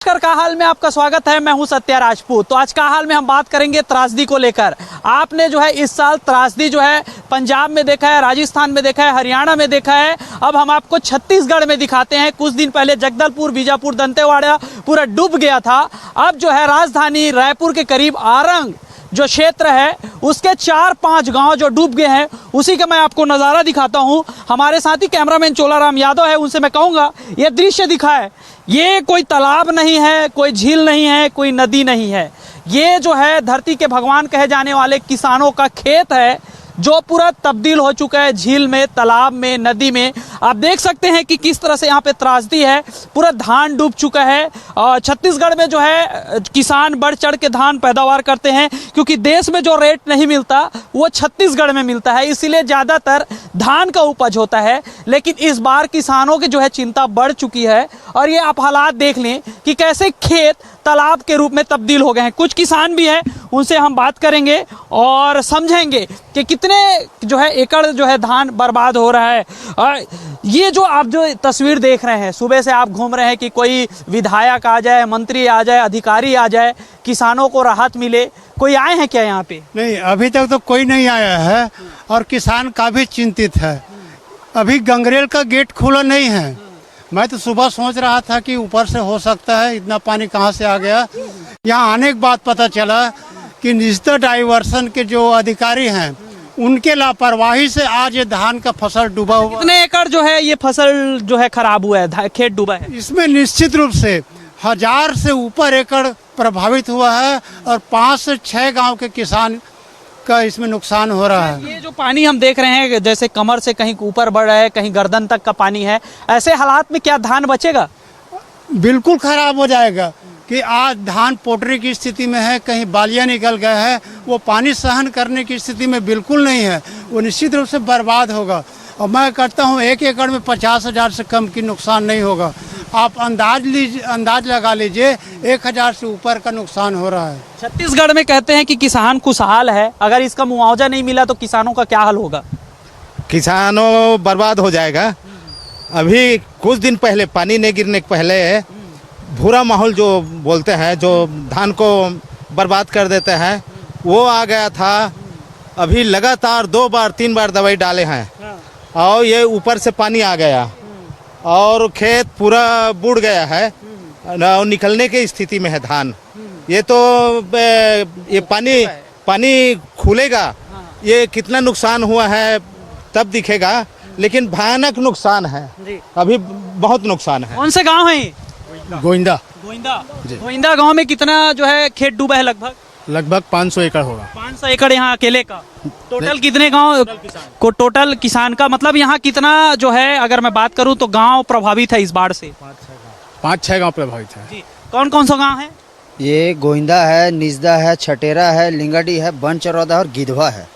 नमस्कार, का हाल में आपका स्वागत है। मैं हूं सत्या राजपूत। तो आज का हाल में हम बात करेंगे त्रासदी को लेकर। आपने जो है इस साल त्रासदी जो है पंजाब में देखा है, राजस्थान में देखा है, हरियाणा में देखा है। अब हम आपको छत्तीसगढ़ में दिखाते हैं। कुछ दिन पहले जगदलपुर, बीजापुर, दंतेवाड़ा पूरा डूब गया था। अब जो है राजधानी रायपुर के करीब आरंग जो क्षेत्र है उसके 4-5 गांव जो डूब गए हैं, उसी का मैं आपको नज़ारा दिखाता हूं। हमारे साथी कैमरामैन चोलाराम यादव है, उनसे मैं कहूंगा ये दृश्य दिखाए। ये कोई तालाब नहीं है, कोई झील नहीं है, कोई नदी नहीं है। ये जो है धरती के भगवान कहे जाने वाले किसानों का खेत है जो पूरा तब्दील हो चुका है झील में, तालाब में, नदी में। आप देख सकते हैं कि किस तरह से यहाँ पे त्रासदी है। पूरा धान डूब चुका है। और छत्तीसगढ़ में जो है किसान बढ़ चढ़ के धान पैदावार करते हैं, क्योंकि देश में जो रेट नहीं मिलता वो छत्तीसगढ़ में मिलता है, इसीलिए ज़्यादातर धान का उपज होता है। लेकिन इस बार किसानों की जो है चिंता बढ़ चुकी है। और ये आप हालात देख लें कि कैसे खेत तालाब के रूप में तब्दील हो गए हैं। कुछ किसान भी हैं, उनसे हम बात करेंगे और समझेंगे कि कितने जो है एकड़ जो है धान बर्बाद हो रहा है। और ये जो आप जो तस्वीर देख रहे हैं, सुबह से आप घूम रहे हैं कि कोई विधायक आ जाए, मंत्री आ जाए, अधिकारी आ जाए, किसानों को राहत मिले। कोई आए हैं क्या यहाँ पे? नहीं, अभी तक तो कोई नहीं आया है और किसान काफी चिंतित है। अभी गंगरेल का गेट खुला नहीं है। मैं तो सुबह सोच रहा था कि ऊपर से हो सकता है, इतना पानी कहाँ से आ गया। यहाँ आने के बाद पता चला कि निश्चित डाइवर्सन के जो अधिकारी हैं उनके लापरवाही से आज ये धान का फसल डूबा हुआ। कितने एकड़ जो है ये फसल जो है खराब हुआ है, खेत डूबा है? इसमें निश्चित रूप से 1000 से ऊपर एकड़ प्रभावित हुआ है और 5 से 6 गांव के किसान का इसमें नुकसान हो रहा है। ये जो पानी हम देख रहे हैं जैसे कमर से कहीं ऊपर बढ़ रहा है, कहीं गर्दन तक का पानी है, ऐसे हालात में क्या धान बचेगा? बिल्कुल खराब हो जाएगा कि आज धान पोटरी की स्थिति में है, कहीं बालियां निकल गए हैं, वो पानी सहन करने की स्थिति में बिल्कुल नहीं है, वो निश्चित रूप से बर्बाद होगा। और मैं कहता हूँ 1 एकड़ में 50,000 से कम की नुकसान नहीं होगा। आप अंदाज लगा लीजिए 1000 से ऊपर का नुकसान हो रहा है। छत्तीसगढ़ में कहते हैं कि किसान खुशहाल है, अगर इसका मुआवजा नहीं मिला तो किसानों का क्या हाल होगा? किसानों बर्बाद हो जाएगा। अभी कुछ दिन पहले, पानी नहीं गिरने के पहले, भूरा माहौल जो बोलते हैं, जो धान को बर्बाद कर देते हैं, वो आ गया था। अभी लगातार 2 बार 3 बार दवाई डाले हैं और ये ऊपर से पानी आ गया और खेत पूरा बुड़ गया है और निकलने की स्थिति में है धान। ये तो ये पानी खुलेगा, ये कितना नुकसान हुआ है तब दिखेगा, लेकिन भयानक नुकसान है, अभी बहुत नुकसान है। कौन से गांव है? गोइंदा गोइंदा गांव में कितना जो है खेत डूबा है? लगभग 500 एकड़ होगा। 500 एकड़ यहाँ अकेले का? टोटल कितने गांव को? टोटल किसान का मतलब यहाँ कितना जो है, अगर मैं बात करूँ तो गांव प्रभावित है इस बाढ़ से? 5-6 गांव प्रभावित है। जी, कौन कौन सा गांव है? ये गोइंदा है, निजदा है, छटेरा है, लिंगाडी है, बनचरौदा और गिधवा है।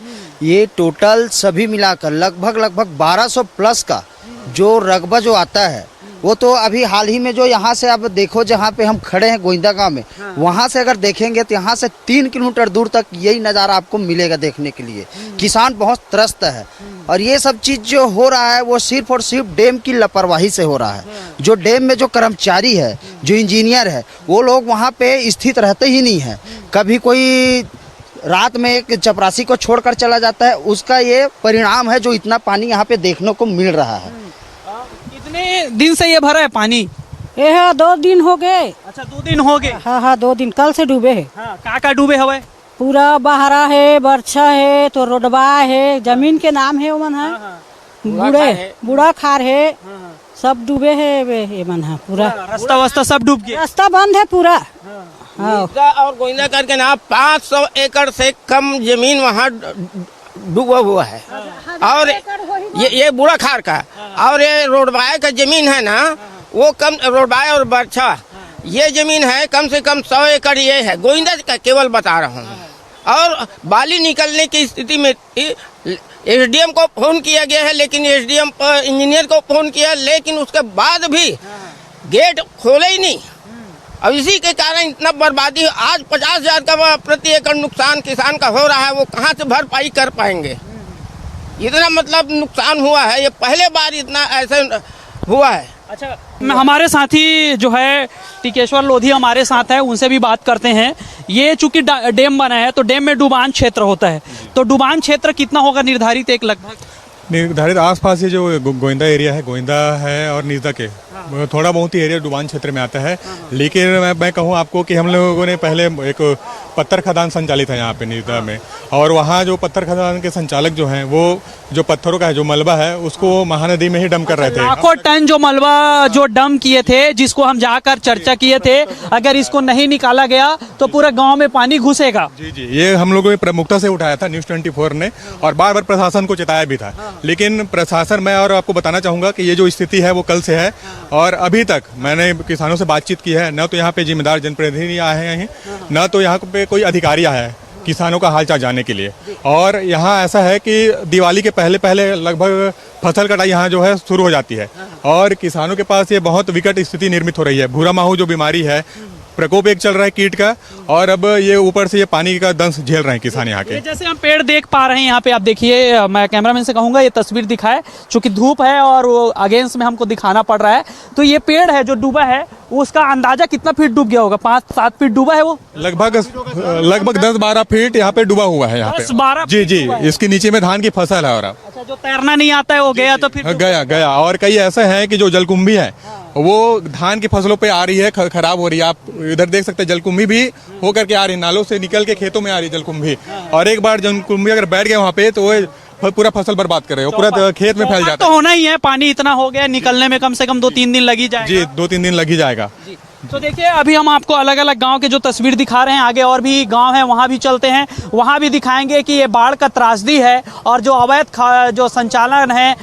ये टोटल सभी मिलाकर लगभग 1200 प्लस का जो रकबा जो आता है, वो तो अभी हाल ही में जो यहाँ से आप देखो, जहाँ पे हम खड़े हैं गोइंदा गांव में, वहाँ से अगर देखेंगे तो यहाँ से 3 किलोमीटर दूर तक यही नज़ारा आपको मिलेगा देखने के लिए। किसान बहुत त्रस्त है और ये सब चीज़ जो हो रहा है वो सिर्फ और सिर्फ डैम की लापरवाही से हो रहा है। जो डैम में जो कर्मचारी है, जो इंजीनियर है, वो लोग वहाँ पे स्थित रहते ही नहीं है। कभी कोई रात में एक चपरासी को छोड़कर चला जाता है, उसका ये परिणाम है जो इतना पानी यहाँ पे देखने को मिल रहा है। कितने दिन से ये भरा है पानी? ये है 2 दिन हो गए। अच्छा, 2 दिन हो गए। हाँ, 2 दिन कल से डूबे है। हाँ, का डूबे हवे? पूरा बहरा है, बरछा है, तो रोडबा है, जमीन के नाम है ओमन है, बूढ़ा खार है, सब डूबे है ये मन है पूरा। रास्ता वास्ता सब डूब गया, रास्ता बंद है पूरा। और गोइंदा करके ना 500 एकड़ से कम जमीन वहाँ डूबा हुआ है। और ये बूढ़ा खार का और ये रोडबाय का जमीन है ना, वो कम, रोडबाय और बरछा ये जमीन है कम से कम 100 एकड़ ये है। गोइंदा का केवल बता रहा हूँ। और बाली निकलने की स्थिति में एसडीएम को फोन किया गया है, लेकिन एसडीएम इंजीनियर को फोन किया, लेकिन उसके बाद भी गेट खोले ही नहीं। अब इसी के कारण इतना बर्बादी। आज 50,000 का प्रति एकड़ नुकसान किसान का हो रहा है, वो कहाँ से भरपाई कर पाएंगे? इतना मतलब नुकसान हुआ है, ये पहले बार इतना ऐसे हुआ है। अच्छा, हमारे साथी जो है टिकेश्वर लोधी हमारे साथ है, उनसे भी बात करते हैं। ये चूंकि डैम बना है तो डैम में डुबान क्षेत्र होता है, तो डुबान क्षेत्र कितना होगा निर्धारित एक लगभग? निर्धारित आसपास ये जो गोविंदा एरिया है, गोविंदा है और निजदा के थोड़ा बहुत ही एरिया डुबान क्षेत्र में आता है। लेकिन मैं कहूँ आपको कि हम लोगों ने पहले एक पत्थर खदान संचालित है यहाँ पे निजदा में, और वहाँ जो पत्थर खदान के संचालक जो हैं वो जो पत्थरों का है जो मलबा है उसको महानदी में ही डंप कर रहे थे। लाखों टन जो मलबा जो डंप किए थे, जिसको हम जाकर चर्चा किए थे, अगर इसको नहीं निकाला गया तो पूरे गांव में पानी घुसेगा। जी जी, ये हम लोगों ने प्रमुखता से उठाया था न्यूज़ 24 ने, और बार बार प्रशासन को चेताया भी था। लेकिन प्रशासन, मैं और आपको बताना चाहूँगा कि ये जो स्थिति है वो कल से है, और अभी तक मैंने किसानों से बातचीत की है, न तो यहाँ पे जिम्मेदार जनप्रतिनिधि आए हैं, न तो यहाँ पे कोई अधिकारी आया है किसानों का हालचाल जानने के लिए। और यहाँ ऐसा है कि दिवाली के पहले पहले लगभग फसल कटाई यहाँ जो है शुरू हो जाती है, और किसानों के पास ये बहुत विकट स्थिति निर्मित हो रही है। भूरा माहू जो बीमारी है, प्रकोप एक चल रहा है कीट का, और अब ये ऊपर से ये पानी का दंश झेल रहे हैं किसान यहाँ के। जैसे हम पेड़ देख पा रहे हैं यहाँ पे, आप देखिए, मैं कैमरामैन से कहूंगा ये तस्वीर दिखाए, चूंकि धूप है और वो अगेंस्ट में हमको दिखाना पड़ रहा है। तो ये पेड़ है जो डूबा है, उसका अंदाजा कितना फीट डूब गया होगा? 5-7 फीट डूबा है वो? लगभग 10-12 फीट यहाँ पे डूबा हुआ है यहाँ पे। 10-12 जी जी, इसके नीचे में धान की फसल है। और अब अच्छा, जो तैरना नहीं आता है वो गया तो फिर गया। और कई ऐसे हैं कि जो जलकुंभी है वो धान की फसलों पे आ रही है, खराब हो रही है। आप इधर देख सकते हैं जलकुंभी भी होकर के आ रही है, नालों से निकल के खेतों में आ रही है जलकुंभी। और एक बार जलकुंभी अगर बैठ गए वहाँ पे तो वो पूरा फसल बर्बाद कर रहे हो, पूरा खेत में फैल जाता है। तो होना ही है, पानी इतना हो गया, निकलने में कम से कम 2-3 दिन लगी जाएगा। जी, 2-3 दिन लग ही जाएगा। तो देखिए, अभी हम आपको अलग अलग गांव के जो तस्वीर दिखा रहे हैं, आगे और भी गांव हैं, वहां भी चलते हैं, वहां भी दिखाएंगे कि ये बाढ़ का त्रासदी है, और जो अवैध जो संचालन है,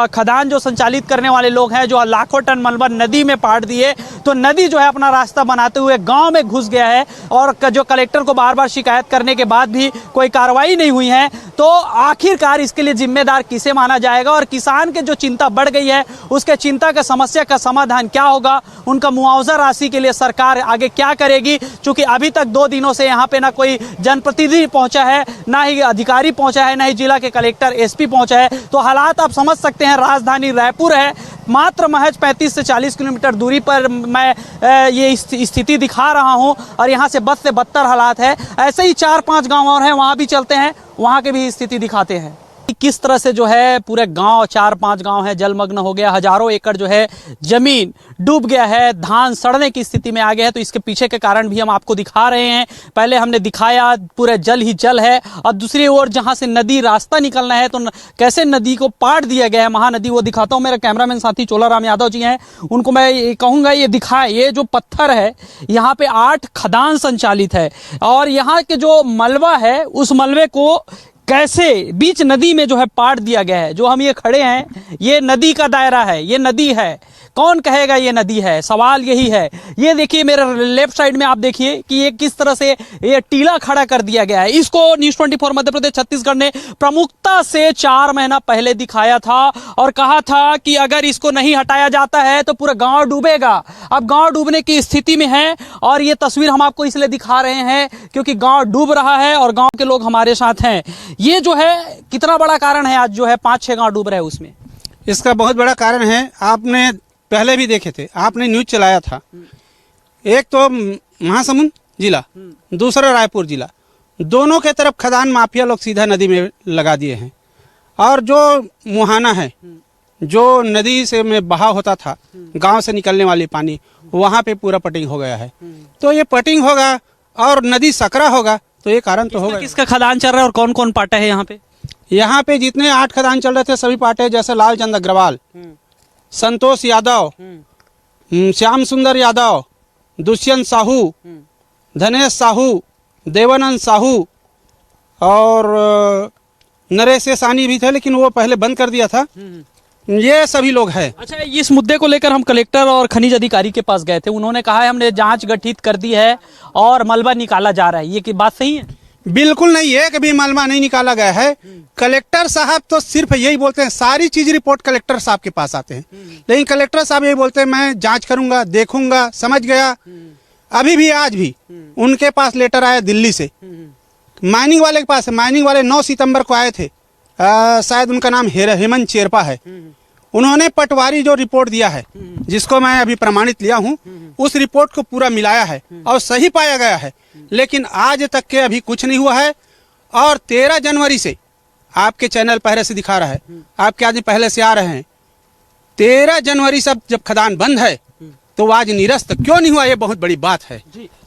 खदान जो संचालित करने वाले लोग हैं, जो लाखों टन मलबा नदी में पाट दिए, तो नदी जो है अपना रास्ता बनाते हुए गांव में घुस गया है, और जो कलेक्टर को बार बार शिकायत करने के बाद भी कोई कार्रवाई नहीं हुई है। तो आखिरकार इसके लिए जिम्मेदार किसे माना जाएगा, और किसान के जो चिंता बढ़ गई है, उसके चिंता का समस्या का समाधान क्या होगा, उनका मुआवजा राशि के लिए सरकार आगे क्या करेगी? क्योंकि अभी तक 2 दिनों से यहाँ पे ना कोई जनप्रतिनिधि पहुंचा है, ना ही अधिकारी पहुंचा है, ना ही जिला के कलेक्टर एसपी पहुंचा है। तो हालात आप समझ सकते हैं। राजधानी रायपुर है, मात्र महज 35 से 40 किलोमीटर दूरी पर मैं ये स्थिति दिखा रहा हूं, और यहाँ से बद से बदतर हालात है। ऐसे ही 4-5 गाँव और हैं, वहाँ भी चलते हैं, वहाँ की भी स्थिति दिखाते हैं किस तरह से जो है पूरे गांव, 4-5 गांव है, जलमग्न हो गया। हजारों एकड़ जो है जमीन डूब गया है, धान सड़ने की स्थिति में आ गया है। तो इसके पीछे के कारण भी हम आपको दिखा रहे हैं। पहले हमने दिखाया पूरे जल ही जल है, और दूसरी ओर जहां से नदी रास्ता निकलना है तो कैसे नदी को पाट दिया गया है, महानदी, वो दिखाता हूँ। मेरे कैमरामैन साथी चोलाराम यादव जी हैं, उनको मैं कहूँगा ये दिखाए। ये जो पत्थर है, यहाँ पे 8 खदान संचालित है, और यहाँ के जो मलबा है उस मलबे को कैसे बीच नदी में जो है पाट दिया गया है। जो हम ये खड़े हैं, ये नदी का दायरा है, ये नदी है। कौन कहेगा ये नदी है? सवाल यही है। ये देखिए मेरे लेफ्ट साइड में, आप देखिए कि ये किस तरह से ये टीला खड़ा कर दिया गया है। इसको न्यूज़ 24 मध्य प्रदेश छत्तीसगढ़ ने प्रमुखता से 4 महीना पहले दिखाया था, और कहा था कि अगर इसको नहीं हटाया जाता है तो पूरा गांव डूबेगा। अब गांव डूबने की स्थिति में है, और ये तस्वीर हम आपको इसलिए दिखा रहे हैं क्योंकि गांव डूब रहा है और गांव के लोग हमारे साथ हैं। ये जो है कितना बड़ा कारण है, आज जो है 5-6 गांव डूब रहे हैं उसमें। इसका बहुत बड़ा कारण है, आपने पहले भी देखे थे, आपने न्यूज चलाया था। एक तो महासमुंद जिला, दूसरा रायपुर जिला, दोनों के तरफ खदान माफिया लोग सीधा नदी में लगा दिए हैं। और जो मुहाना है, जो नदी से में बहाव होता था, गांव से निकलने वाली पानी, वहां पे पूरा पटिंग हो गया है। तो ये पटिंग होगा और नदी सकरा होगा, तो ये कारण तो होगा। किसका खदान चल रहा है और कौन कौन पाटा है यहाँ पे? यहाँ पे जितने 8 खदान चल रहे थे सभी पाटे, जैसे लालचंद अग्रवाल, संतोष यादव, श्याम सुंदर यादव, दुष्यंत साहू, धनेश साहू, देवानंद साहू, और नरेश सानी भी थे, लेकिन वो पहले बंद कर दिया था। ये सभी लोग हैं। अच्छा, इस मुद्दे को लेकर हम कलेक्टर और खनिज अधिकारी के पास गए थे। उन्होंने कहा है हमने जांच गठित कर दी है और मलबा निकाला जा रहा है। ये की बात सही है? बिल्कुल नहीं, एक भी मलबा नहीं निकाला गया है। कलेक्टर साहब तो सिर्फ यही बोलते हैं, सारी चीज रिपोर्ट कलेक्टर साहब के पास आते हैं, लेकिन कलेक्टर साहब यही बोलते हैं मैं जांच करूंगा, देखूंगा, समझ गया। अभी भी आज भी उनके पास लेटर आया दिल्ली से, माइनिंग वाले के पास है। माइनिंग वाले 9 सितंबर को आए थे, शायद उनका नाम हेमंत चेरपा है। उन्होंने पटवारी जो रिपोर्ट दिया है, जिसको मैं अभी प्रमाणित लिया हूँ, उस रिपोर्ट को पूरा मिलाया है और सही पाया गया है, लेकिन आज तक के अभी कुछ नहीं हुआ है। और 13 जनवरी से आपके चैनल पहले से दिखा रहा है, आपके आदमी पहले से आ रहे हैं, 13 जनवरी से जब खदान बंद है तो आज निरस्त क्यों नहीं हुआ, ये बहुत बड़ी बात है।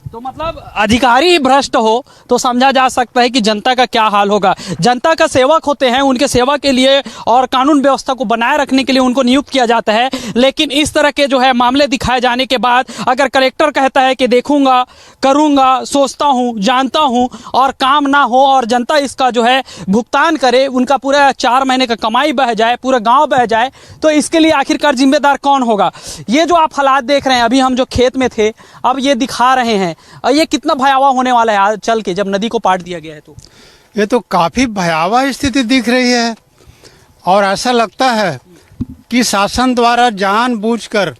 तो मतलब अधिकारी भ्रष्ट हो तो समझा जा सकता है कि जनता का क्या हाल होगा। जनता का सेवक होते हैं, उनके सेवा के लिए और कानून व्यवस्था को बनाए रखने के लिए उनको नियुक्त किया जाता है, लेकिन इस तरह के जो है मामले दिखाए जाने के बाद अगर कलेक्टर कहता है कि देखूंगा, करूंगा, सोचता हूं, जानता हूं और काम ना हो और जनता इसका जो है भुगतान करे, उनका पूरा 4 महीने का कमाई बह जाए, पूरा गाँव बह जाए, तो इसके लिए आखिरकार जिम्मेदार कौन होगा। ये जो आप हालात देख रहे हैं, अभी हम जो खेत में थे अब ये दिखा रहे हैं, ये कितना भयावह होने वाला है आज चल के, जब नदी को पाट दिया गया है। तो ये तो काफ़ी भयावह स्थिति दिख रही है और ऐसा लगता है कि शासन द्वारा जानबूझकर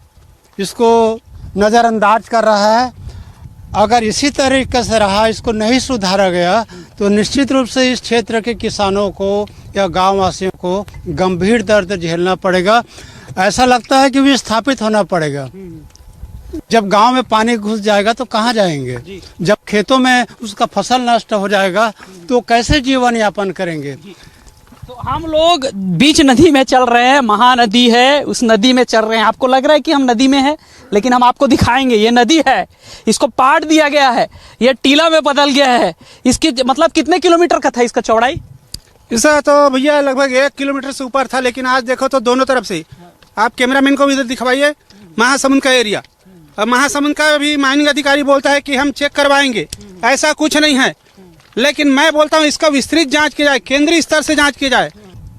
इसको नज़रअंदाज कर रहा है। अगर इसी तरीके से रहा, इसको नहीं सुधारा गया तो निश्चित रूप से इस क्षेत्र के किसानों को या गाँव वासियों को गंभीर दर्द झेलना पड़ेगा। ऐसा लगता है कि विस्थापित होना पड़ेगा। जब गांव में पानी घुस जाएगा तो कहाँ जाएंगे, जब खेतों में उसका फसल नष्ट हो जाएगा तो कैसे जीवन यापन करेंगे। तो हम लोग बीच नदी में चल रहे हैं, महानदी है, उस नदी में चल रहे हैं। आपको लग रहा है कि हम नदी में हैं, लेकिन हम आपको दिखाएंगे ये नदी है, इसको पाट दिया गया है, ये टीला में बदल गया है। इसकी मतलब कितने किलोमीटर का था इसका चौड़ाई? इसका तो भैया लगभग 1 किलोमीटर से ऊपर था, लेकिन आज देखो तो दोनों तरफ से, आप कैमरामैन को भी इधर दिखवाइए, महासमुंद का एरिया। अब महासमुंद का भी माइनिंग अधिकारी बोलता है कि हम चेक करवाएंगे, ऐसा कुछ नहीं है, लेकिन मैं बोलता हूँ इसका विस्तृत जांच की जाए, केंद्रीय स्तर से जांच की जाए।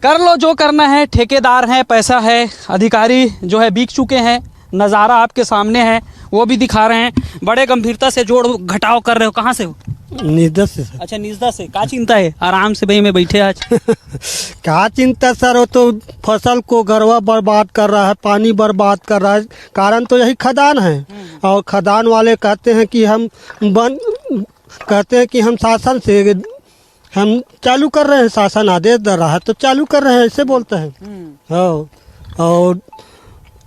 कर लो जो करना है, ठेकेदार हैं, पैसा है, अधिकारी जो है बिक चुके हैं, नज़ारा आपके सामने है, वो भी दिखा रहे हैं। बड़े गंभीरता से जोड़ घटाव कर रहे हो। कहाँ से हो? निजदा से सर। अच्छा, निजदा से। क्या चिंता है? आराम से भाई में बैठे आज। क्या चिंता सर, वो तो फसल को गरवा बर्बाद कर रहा है, पानी बर्बाद कर रहा है। कारण तो यही खदान है, और खदान वाले कहते हैं कि हम शासन से हम चालू कर रहे हैं, शासन आदेश दे रहा है तो चालू कर रहे हैं, ऐसे बोलते हैं। हाँ, और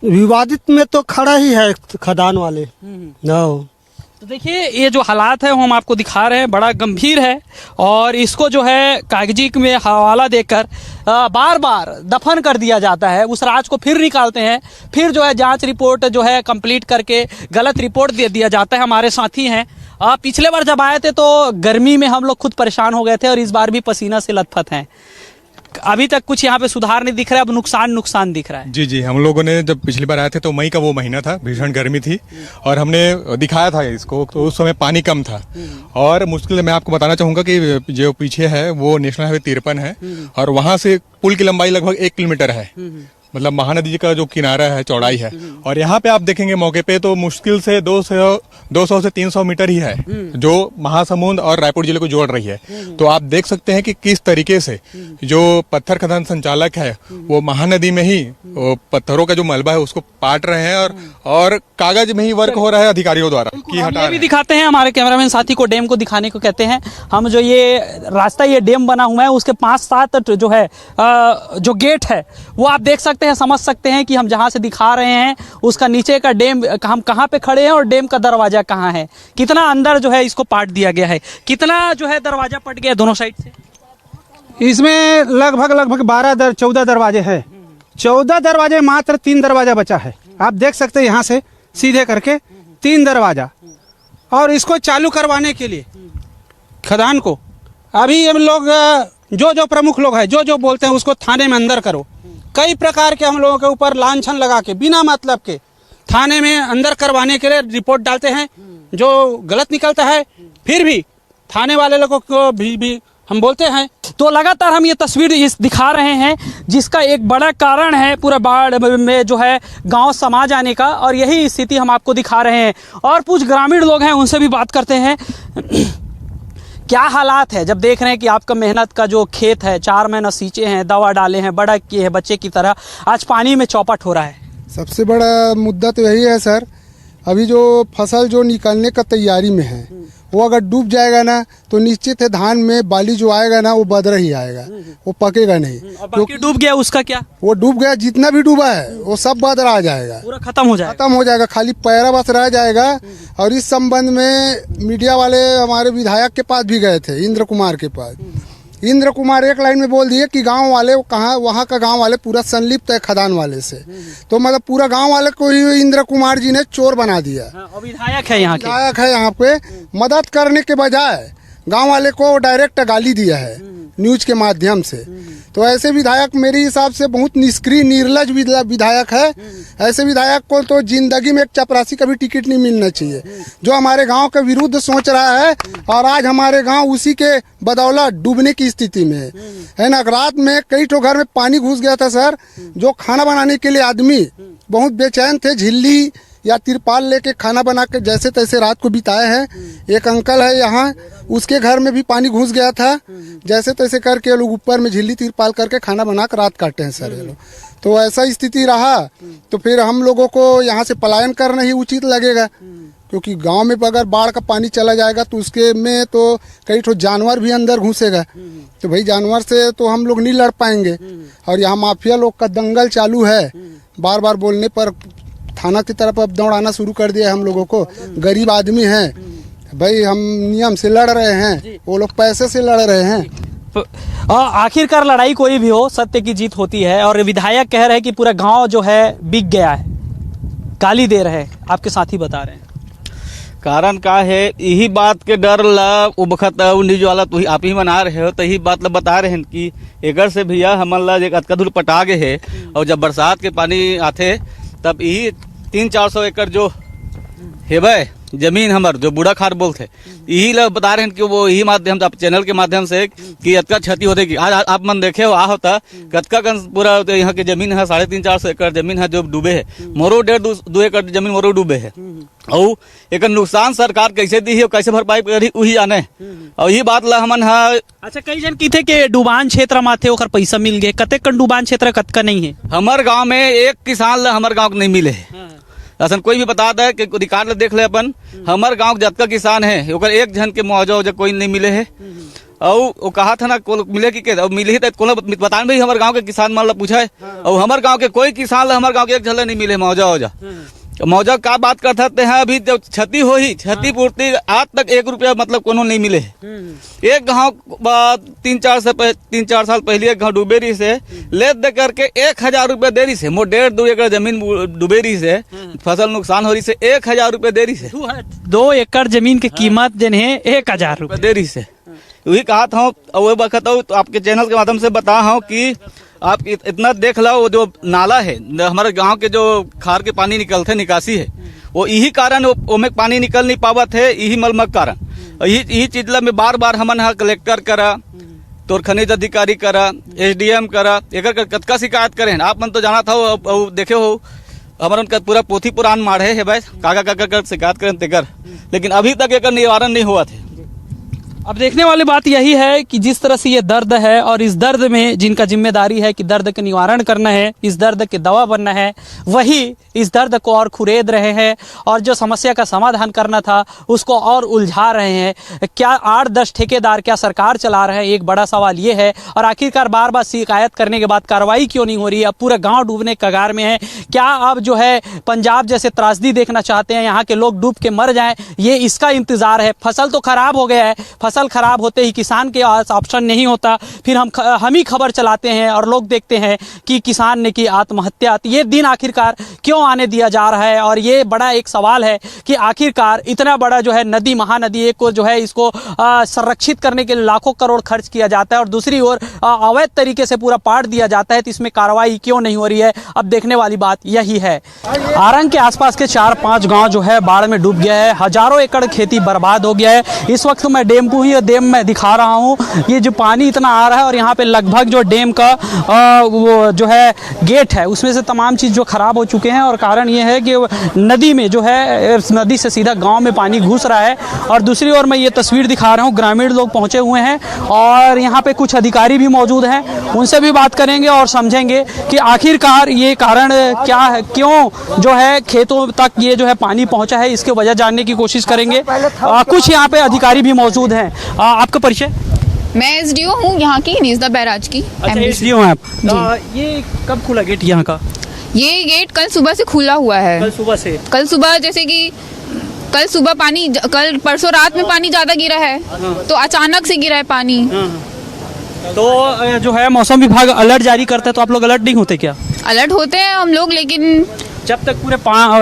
विवादित में तो खड़ा ही है खदान वाले। हाँ, तो देखिए ये जो हालात है वो हम आपको दिखा रहे हैं, बड़ा गंभीर है और इसको जो है कागजी में हवाला देकर बार बार दफन कर दिया जाता है। उस राज को फिर निकालते हैं, फिर जो है जांच रिपोर्ट जो है कंप्लीट करके गलत रिपोर्ट दे दिया जाता है। हमारे साथी हैं, पिछले बार जब आए थे तो गर्मी में हम लोग खुद परेशान हो गए थे और इस बार भी पसीना से लथपथ हैं। अभी तक कुछ यहाँ पे सुधार नहीं दिख रहा है, अब नुकसान दिख रहा है। जी, हम लोगों ने जब पिछली बार आए थे तो मई का वो महीना था, भीषण गर्मी थी और हमने दिखाया था इसको, तो उस समय पानी कम था और मुश्किल मैं आपको बताना चाहूँगा कि जो पीछे है वो नेशनल हाईवे 53 है और वहाँ से पुल की लंबाई लगभग 1 किलोमीटर है। मतलब महानदी का जो किनारा है, चौड़ाई है, और यहाँ पे आप देखेंगे मौके पे तो मुश्किल से 200 से 300 मीटर ही है जो महासमुंद और रायपुर जिले को जोड़ रही है। तो आप देख सकते हैं कि किस तरीके से जो पत्थर खदान संचालक है वो महानदी में ही पत्थरों का जो मलबा है उसको पाट रहे हैं और कागज में ही वर्क हो रहा है अधिकारियों द्वारा कि हटा भी दिखाते हैं। हमारे कैमरामैन साथी को डैम को दिखाने को कहते हैं। हम जो ये रास्ता, ये डैम बना हुआ है उसके 5-7 जो है जो गेट है वो आप देख सकते हैं, समझ सकते हैं कि हम जहां से दिखा रहे हैं उसका नीचे का डैम, हम कहां पे खड़े हैं और डैम का दरवाजा कहां है, कितना अंदर जो है इसको पाट दिया गया है, कितना जो है दरवाजा पट गया दोनों साइड से। इसमें लगभग 14 दरवाजे हैं। 14 दरवाजे, मात्र 3 दरवाजा बचा है। आप देख सकते हैं यहाँ से सीधे करके 3 दरवाजा, और इसको चालू करवाने के लिए खदान को अभी हम लोग जो प्रमुख लोग हैं जो बोलते हैं उसको थाने में अंदर करो, कई प्रकार के हम लोगों के ऊपर लांछन लगा के बिना मतलब के थाने में अंदर करवाने के लिए रिपोर्ट डालते हैं, जो गलत निकलता है फिर भी थाने वाले लोगों को भी हम बोलते हैं। तो लगातार हम ये तस्वीर दिखा रहे हैं जिसका एक बड़ा कारण है पूरा बाढ़ में जो है गांव समा जाने का, और यही स्थिति हम आपको दिखा रहे हैं। और कुछ ग्रामीण लोग हैं, उनसे भी बात करते हैं। क्या हालात है जब देख रहे हैं कि आपका मेहनत का जो खेत है, 4 महीना सींचे हैं, दवा डाले हैं, बड़ा किए हैं बच्चे की तरह, आज पानी में चौपट हो रहा है। सबसे बड़ा मुद्दा तो यही है सर अभी जो फसल जो निकलने का तैयारी में है वो अगर डूब जाएगा ना तो निश्चित है धान में बाली जो आएगा ना वो बदरा ही आएगा, वो पकेगा नहीं। क्योंकि डूब गया उसका क्या, वो डूब गया, जितना भी डूबा है वो सब बदरा आ जाएगा, पूरा खत्म हो जाएगा, खत्म हो जाएगा, खाली पैरा बस रह जाएगा। और इस संबंध में मीडिया वाले हमारे विधायक के पास भी गए थे, इंद्र कुमार के पास। इंद्र कुमार एक लाइन में बोल दिए कि गांव वाले कहाँ, वहाँ का गांव वाले पूरा संलिप्त है खदान वाले से। तो मतलब पूरा गांव वाले को ही इंद्र कुमार जी ने चोर बना दिया। विधायक है यहाँ के, विधायक है यहाँ पे, मदद करने के बजाय गांव वाले को डायरेक्ट गाली दिया है न्यूज के माध्यम से। तो ऐसे विधायक मेरे हिसाब से बहुत निष्क्रिय निर्लज विधायक है। ऐसे विधायक को तो जिंदगी में एक चपरासी का भी टिकट नहीं मिलना चाहिए, जो हमारे गांव के विरुद्ध सोच रहा है। और आज हमारे गांव उसी के बदौलत डूबने की स्थिति में है ना। रात में कई ठो घर में पानी घुस गया था सर, जो खाना बनाने के लिए आदमी बहुत बेचैन थे, झिल्ली या तिरपाल लेके खाना बना के जैसे तैसे रात को बिताए हैं। एक अंकल है यहाँ, उसके घर में भी पानी घुस गया था, जैसे तैसे करके ये लोग ऊपर में झिल्ली तिरपाल करके खाना बना कर रात काटते हैं सर ये लोग। तो ऐसा स्थिति रहा तो फिर हम लोगों को यहाँ से पलायन करना ही उचित लगेगा, क्योंकि गांव में अगर बाढ़ का पानी चला जाएगा तो उसके में तो कई ठो जानवर भी अंदर घुसेगा। तो भाई जानवर से तो हम लोग नहीं लड़ पाएंगे। और यहाँ माफिया लोग का दंगल चालू है, बार बार बोलने पर थाना की तरफ अब दौड़ाना शुरू कर दिया है हम लोगों को। गरीब आदमी हैं भाई, हम नियम से लड़ रहे हैं, वो लोग पैसे से लड़ रहे हैं। आखिरकार लड़ाई कोई भी हो, सत्य की जीत होती है। और विधायक कह रहे हैं कि पूरा गांव जो है बिक गया है, गाली दे रहे हैं, आपके साथी बता रहे हैं। कारण का है, यही बात के डर ला उबखत न्यूज वाला तो आप ही मना रहे हो, तो यही बात ला बता रहे हैं कि एकर से भैया हमन ला एक अतका दूर पटा गए है। और जब बरसात के पानी आते तब यही 300-400 एकड़ जो हेबे जमीन हमार जो बूढ़ा खार बोलते यही लोग बता रहे हैं कि वो यही माध्यम से, चैनल के माध्यम से कि अतका क्षति होती कि आज आप मन देखे हो आ होता कतका पूरा यहाँ की जमीन है 350-400 एकड़ जमीन है जो डूबे है। मोरो 1.5-2 एकड़ जमीन मोरो डूबे है। और एक नुकसान सरकार कैसे दी है, कैसे भरपाई करी वही जाने। और यही बात ला हमन है। अच्छा, कई जन की थे कि डुबान क्षेत्र में थे ओकर पैसा मिल गए, कतेक डुबान क्षेत्र कतका नहीं है। हमार गाँव में एक किसान ला हमार गाँव नहीं मिले है। असन कोई भी बता दे कि अधिकार ले देख ले अपन, हमार गांव जतका किसान है ओकर एक जन के मुआवजा कोई नहीं मिले है। और वो कहा था ना को मिले कि के मिले ही तो बतान भाई हमारे गांव के किसान मान ला पूछा है। और हमारे गांव के कोई किसान ला हमारे गांव के एक झल्ला नहीं मिले मुआवजा का बात करते हैं। अभी जब क्षति हो ही क्षतिपूर्ति आज तक 1 रुपया मतलब कोनो नहीं मिले है। एक गांव 3-4 साल पहले एक गांव डूबे रही से ले दे करके 1000 रुपया दे रही से, मोर 1.5-2 एकड़ जमीन डूबे रही से, फसल नुकसान हो रही से 1000 रुपया दे रही से। 2 एकड़ जमीन की कीमत जिन्हें 1000 रुपया दे रही से। वही कहा था वो बखत तो आपके चैनल के माध्यम से बता हूँ कि आप इतना देख लो, वो जो नाला है हमारे गांव के जो खार के पानी निकलते निकासी है, वो यही कारण वो में पानी निकल नहीं पावत है, यही मलमक कारण। यही चीज ला में बार बार हमन कलेक्टर करा, तो खनिज अधिकारी करा, SDM करा, एक कतका शिकायत करें। आप मन तो जाना था देखे हो हमारे उनका पूरा पोथी पुराण माढ़े है भाई, काका शिकायत करें तेकर, लेकिन अभी तक एक निवारण नहीं हुआ थे। अब देखने वाली बात यही है कि जिस तरह से ये दर्द है और इस दर्द में जिनका जिम्मेदारी है कि दर्द का निवारण करना है, इस दर्द के दवा बनना है, वही इस दर्द को और खुरेद रहे हैं और जो समस्या का समाधान करना था उसको और उलझा रहे हैं। क्या 8-10 ठेकेदार क्या सरकार चला रहे हैं, एक बड़ा सवाल ये है। और आखिरकार बार बार शिकायत करने के बाद कार्रवाई क्यों नहीं हो रही है। अब पूरा गाँव डूबने कगार में है। क्या अब जो है पंजाब जैसे त्रासदी देखना चाहते हैं, यहाँ के लोग डूब के मर जाएं, ये इसका इंतजार है। फसल तो खराब हो गया है, फसल खराब होते ही किसान के पास ऑप्शन नहीं होता, फिर हम ही खबर चलाते हैं और लोग देखते हैं कि किसान ने की आत्महत्या। ये दिन आखिरकार क्यों आने दिया जा रहा है। और ये बड़ा एक सवाल है कि आखिरकार इतना बड़ा जो है नदी, महानदी को जो है इसको संरक्षित करने के लिए लाखों करोड़ खर्च किया जाता है और दूसरी ओर अवैध तरीके से पूरा पाट दिया जाता है, तो इसमें कार्रवाई क्यों नहीं हो रही है। अब देखने वाली बात यही है। आरंग के आसपास के 4-5 गांव जो है बाढ़ में डूब गया है, हजारों एकड़ खेती बर्बाद हो गया है। इस वक्त मैं डेमपू भूंही डैम में दिखा रहा हूँ। ये जो पानी इतना आ रहा है और यहाँ पे लगभग जो डैम का वो जो है गेट है उसमें से तमाम चीज़ जो ख़राब हो चुके हैं और कारण ये है कि नदी में जो है नदी से सीधा गांव में पानी घुस रहा है। और दूसरी ओर मैं ये तस्वीर दिखा रहा हूँ, ग्रामीण लोग पहुँचे हुए हैं और यहाँ पे कुछ अधिकारी भी मौजूद हैं, उनसे भी बात करेंगे और समझेंगे कि आखिरकार ये कारण क्या है, क्यों जो है खेतों तक ये जो है पानी पहुँचा है, इसके वजह जानने की कोशिश करेंगे। कुछ यहाँ पे अधिकारी भी मौजूद हैं। आपका परिचय? मैं एसडीओ हूँ यहाँ की, निजदा बैराज की। अच्छा, एसडीओ हैं आप। ये कब खुला गेट यहाँ का? ये गेट कल सुबह से खुला हुआ है। कल सुबह से? कल सुबह जैसे कि कल सुबह पानी, कल परसों रात में पानी ज़्यादा गिरा है तो अचानक से गिरा है पानी। तो जो है मौसम विभाग अलर्ट जारी करता है तो आप लोग अलर्ट नहीं होते क्या? अलर्ट होते हैं हम लोग, लेकिन जब तक पूरे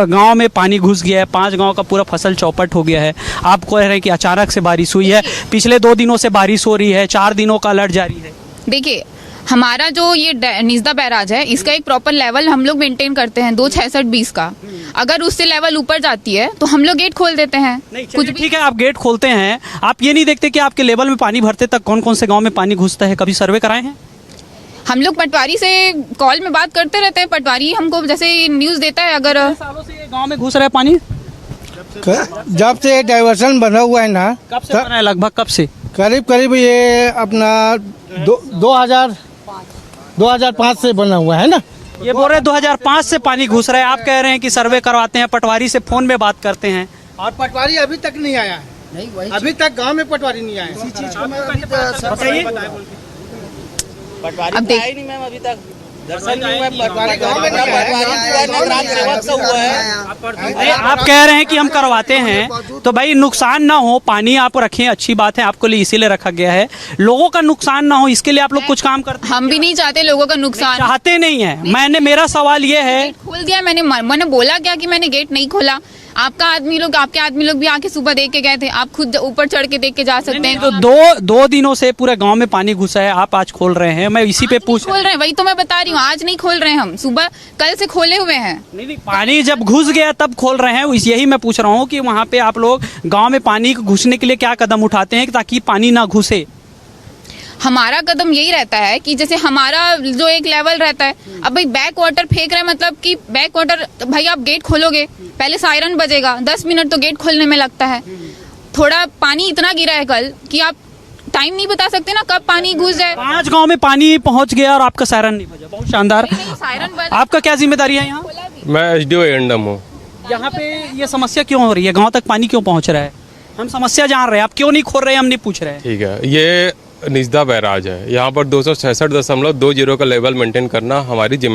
गांव में पानी घुस गया है, 5 गांव का पूरा फसल चौपट हो गया है, आप कह रहे हैं कि अचानक से बारिश हुई है, पिछले 2 दिनों से बारिश हो रही है, 4 दिनों का अलर्ट जारी है। देखिए हमारा जो ये निजदा बैराज है इसका एक प्रॉपर लेवल हम लोग मेंटेन करते हैं 266-20 का। अगर उससे लेवल ऊपर जाती है तो हम लोग गेट खोल देते हैं। कुछ ठीक है, आप गेट खोलते हैं, आप ये नहीं देखते कि आपके लेवल में पानी भरते तक कौन कौन से गाँव में पानी घुसता है? कभी सर्वे कराए हैं? हम लोग पटवारी से कॉल में बात करते रहते हैं, पटवारी हमको जैसे न्यूज़ देता है। अगर सालों से गांव में घुस रहा है पानी? जब से डाइवर्सन बना हुआ है ना। कब से बना है? लगभग कब से? करीब ये अपना 2005 से बना हुआ है ना। ये बोल रहे 2005 से पानी घुस रहा है, आप कह रहे हैं कि सर्वे करवाते हैं, पटवारी से फोन में बात करते हैं और पटवारी अभी तक नहीं आया है। नहीं, अभी तक गांव में पटवारी नहीं आया। इसी चीज को मैं अब देख अभी तक आप कह रहे हैं कि हम करवाते हैं तो भाई नुकसान ना हो, पानी आप रखें, अच्छी बात है, आपको लिए इसीलिए रखा गया है, लोगों का नुकसान ना हो इसके लिए आप लोग कुछ काम करते हैं। हम भी नहीं चाहते लोगों का नुकसान, चाहते नहीं है। मेरा सवाल ये है, खोल दिया मैंने बोला क्या कि मैंने गेट नहीं खोला? आपके आदमी लोग भी आके सुबह देख के गए थे, आप खुद ऊपर चढ़ के देख के जा सकते हैं। तो दो दिनों से पूरे गांव में पानी घुसा है, आप आज खोल रहे हैं, मैं इसी पे पूछ खोल रहे हैं, वही तो मैं बता रही हूँ, आज नहीं खोल रहे हैं, हम सुबह कल से खोले हुए हैं। नहीं, पानी जब घुस गया तब खोल रहे हैं, यही मैं पूछ रहा हूँ कि वहाँ पे आप लोग गाँव में पानी घुसने के लिए क्या कदम उठाते हैं ताकि पानी ना घुसे? हमारा कदम यही रहता है कि जैसे हमारा जो एक लेवल रहता है, अब भाई बैक वाटर फेंक रहे हैं, मतलब कि बैक वाटर, भाई आप गेट खोलोगे पहले सायरन बजेगा, 10 मिनट तो गेट खोलने में लगता है। थोड़ा पानी इतना गिरा है कल कि आप टाइम नहीं बता सकते ना कब पानी घुस जाए। 5 गांव में पानी पहुंच गया और आपका सायरन नहीं बजा, बहुत शानदार। सायरन बजा। आपका क्या जिम्मेदारी है यहाँ? मैं एसडीओ एंडम हूँ। यहाँ पे ये समस्या क्यों हो रही है, गाँव तक पानी क्यों पहुँच रहा है? हम समस्या जान रहे हैं, आप क्यों नहीं खोल रहे हैं हम नहीं पूछ रहे हैं। ठीक है, ये निजदा बैराज है, यहाँ पर 266.20 का लेवल मेंटेन करना हमारी जिम्मेदारी